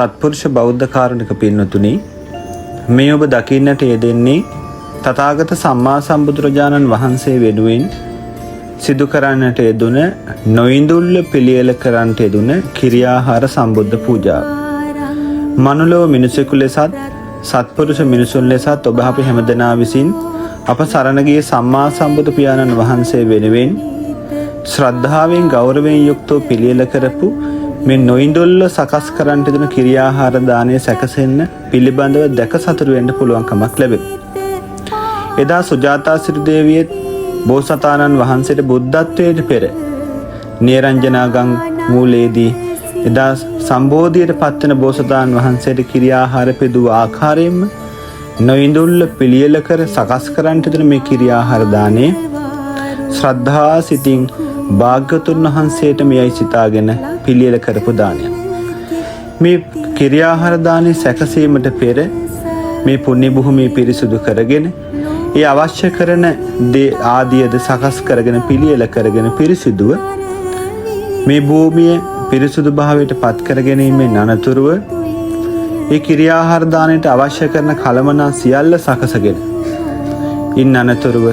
සත්පුරුෂ බෞද්ධ කාරුණික පින්නතුනි, මේ ඔබ දකින්නට යෙදෙන්නේ තථාගත සම්මා සම්බුදුරජාණන් වහන්සේ වෙනුවෙන් සිදු කරන්නට යෙදුන නොඉඳුල්ල පිළියෙල කරන්නට යෙදුන කිරියාහාර සම්බුද්ධ පූජාව. මනුලොව මිනිසෙකු ලෙසත් සත්පුරුෂ මිනිසුන් ලෙසත් ඔබ අපි හැමදෙනා විසින් අප සරණ ගිය සම්මා සම්බුදු පියාණන් වහන්සේ වෙනුවෙන් ශ්‍රද්ධාවෙන් ගෞරවයෙන් යුක්තව පිළියෙල කරපු මේ නොඉඳුල්ල සකස් කරන්නට යෙදුන කිරියාහාර දානය සැකසෙන්න පිළිබඳව දැක සතුටු වෙන්න පුළුවන්කමක් ලැබෙනවා. එදා සුජාතා සිටු දේවිය බෝසතාණන් වහන්සේට බුද්ධත්වයට පෙර නිරංජනාගම් මූලයේදී එදා සම්බෝධියට පත්වන බෝසතාණන් වහන්සේට කිරියාහාර පෙදුව ආකාරයෙන්ම නොඉඳුල්ල පිළියෙල කර සකස් කරන්නට යෙදුන මේ කිරියාහාර දානය ශ්‍රද්ධා සිතින් භාග්‍යවතුන් වහන්සේට මෙයයි සිතාගෙන පිළියෙල කරපු දානයක්. මේ කිරියාහාර දානය සැකසීමට පෙර මේ පුණ්‍ය භූමිය පිරිසුදු කරගෙන ඒ අවශ්‍ය කරන දේ ආදියද සකස් කරගෙන පිළියෙල කරගෙන පිරිසිදුව මේ භූමිය පිරිසුදු භාවයට පත් කර ගැනීමෙන් අනතුරුව ඒ කිරියාහාර දානයට අවශ්‍ය කරන කලමනා සියල්ල සකසගෙන ඉන් අනතුරුව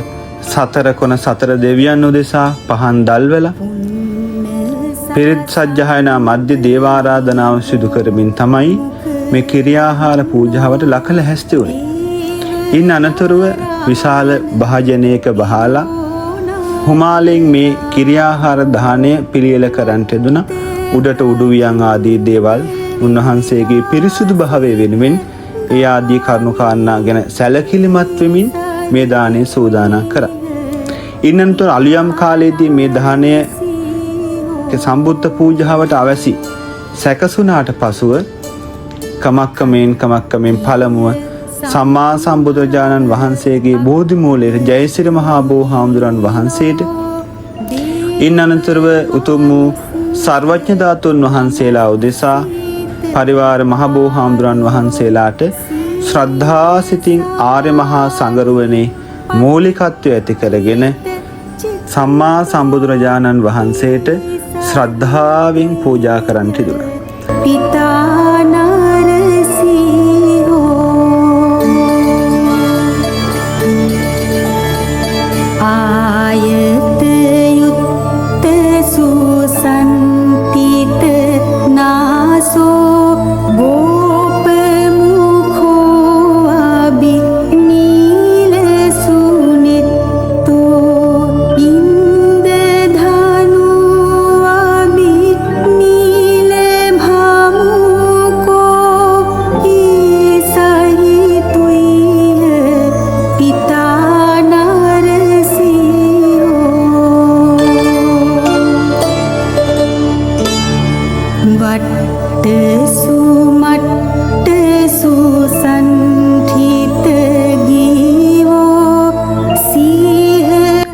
සතර කොන සතර දෙවියන් උදෙසා පහන් දැල්වලා පිරිත් සජ්ජායනා මධ්‍ය දේවාරාධනාව සිදු කරමින් තමයි මේ කිරියාහාර පූජාවට ලකල හැස්ති වුණේ. ඉන් අනතුරුව විශාල භාජනයක බහලා හුමාලෙන් මේ කිරියාහාර දානය පිළියෙල කරන්නට යෙදුන උඩට උඩුවියන් ආදී දේවල් උන්වහන්සේගේ පිරිසුදු භාවය වෙනුවෙන් ඒ ආදී කරුණු කාරණා ගැන සැලකිලිමත් වෙමින් මේ දානය සූදානම් කරා. ඉන්නතර අලියම් කාලයේදී මේ දානය සම්බුද්ධ පූජාවට අවැසි සැකසුණාට පසුව කමක්කමෙන් පළමුව සම්මා සම්බුදුරජාණන් වහන්සේගේ බෝධි මූලයේ ජයසිරි මහා බෝධිහාමුදුරන් වහන්සේට ඉන් අනතුරුව උතුම් වූ සර්වඥ ධාතුන් වහන්සේලා උදෙසා පරිවාර මහ බෝධිහාමුදුරන් වහන්සේලාට ශ්‍රද්ධා සිතින් ආර්ය මහා සංඝරුවනේ මූලිකත්වය ඇති කරගෙන සම්මා සම්බුදුරජාණන් වහන්සේට ශ්‍රද්ධාවෙන් පූජා කරන්නට දුන්නා.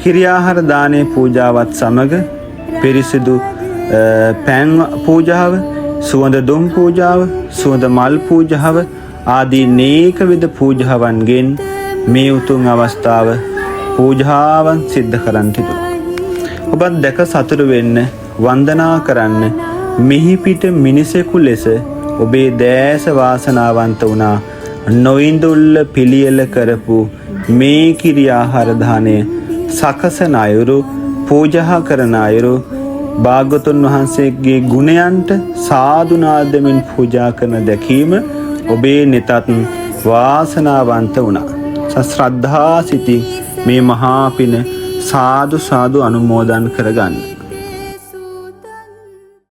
කිරියාහාර දානය පූජාවත් සමග පිරිසිදු පෑන් පූජාව, සුවඳ දුම් පූජාව, සුවඳ මල් පූජාව ආදී නේක විද පූජාවන්ගෙන් මේ උතුම් අවස්ථාව පූජාවන් සිද්ධ කරන්නට තිබුණා. ඔබත් දැක සතුටු වෙන්න, වන්දනා කරන්න, මිහි පිට මිනිසෙකු ලෙස ඔබේ දෑස වාසනාවන්ත වුණා. නොඉඳුල්ල පිළියෙල කරපු මේ කිරියාහාර දානය සකසන අයුරු, පූජා කරන අයුරු භාග්‍යවතුන් වහන්සේගේ ගුණයන්ට සාදු නාදමින් පූජා කරන දැකීම ඔබේ නෙතත් වාසනාවන්ත වුණා. ශ්‍රද්ධා සිතින් මේ මහා පින සාදු අනුමෝදන් කරගන්න.